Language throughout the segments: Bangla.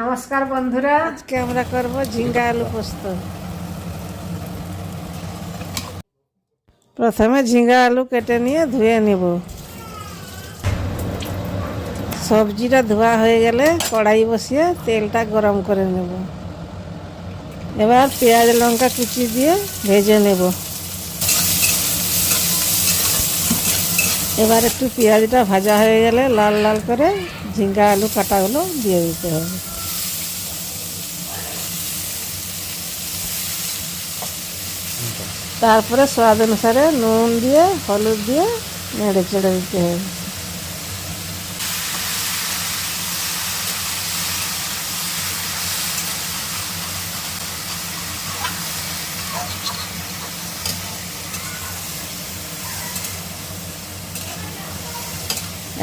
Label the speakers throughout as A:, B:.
A: নমস্কার বন্ধুরা,
B: আজকে আমরা করব ঝিঙ্গা আলু পোস্ত। প্রথমে ঝিঙ্গা আলু কেটে নিয়ে ধুয়ে নেব। সবজিটা ধোয়া হয়ে গেলে কড়াই বসিয়ে তেলটা গরম করে নেব। এবার পেঁয়াজ লঙ্কা কুচি দিয়ে ভেজে নেব। এবার একটু পেঁয়াজটা ভাজা হয়ে গেলে লাল লাল করে ঝিঙ্গা আলু কাটাগুলো দিয়ে দিতে হবে। তারপরে স্বাদ অনুসারে নুন দিয়ে হলুদ দিয়ে নেড়ে চেড়ে দিতে হবে।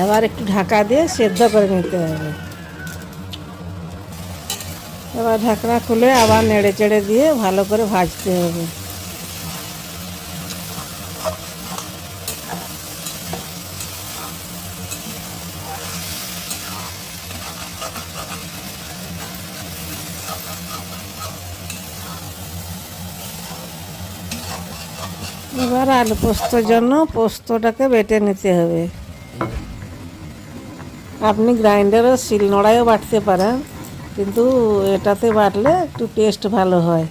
B: এবার একটু ঢাকা দিয়ে সেদ্ধ করে নিতে হবে। এবার ঢাকনা খুলে আবার নেড়ে চেড়ে দিয়ে ভালো করে ভাজতে হবে। এবার আলু পোস্তর জন্য পোস্তটাকে বেটে নিতে হবে। আপনি গ্রাইন্ডারও শিলনোড়ায়ও বাটতে পারেন, কিন্তু এটাতে বাটলে একটু টেস্ট ভালো হয়।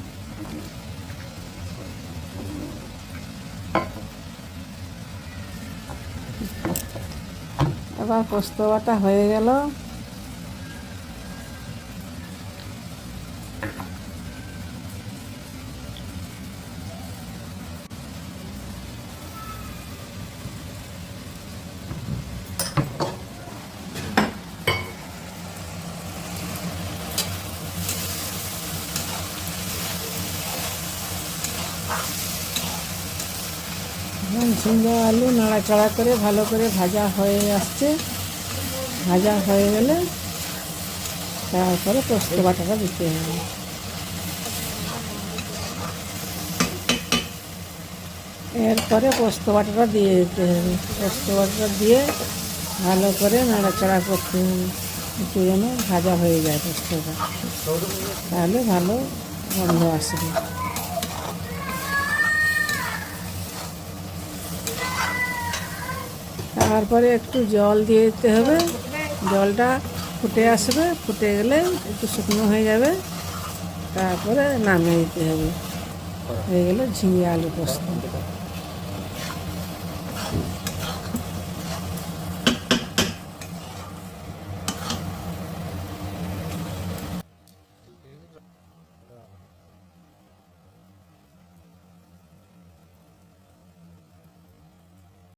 B: এবার পোস্ত বাটা হয়ে গেল। ঝিঙ্গা আলু নাড়াচাড়া করে ভালো করে ভাজা হয়ে আসছে। ভাজা হয়ে গেলে তারপরে পোস্ত বাটাটা দিতে হবে। এরপরে পোস্ত বাটাটা দিয়ে দিতে হবে। পোস্ত বাটাটা দিয়ে ভালো করে নাড়াচাড়া করতে হবে, একটু যেন ভাজা হয়ে যায় পোস্তটা, তাহলে ভালো গন্ধ আসবে। তারপরে একটু জল দিয়ে দিতে হবে। জলটা ফুটে আসবে, ফুটে গেলে একটু শুকনো হয়ে যাবে, তারপরে নামিয়ে দিতে হবে। হয়ে গেল ঝিঙে আলু পোস্ত।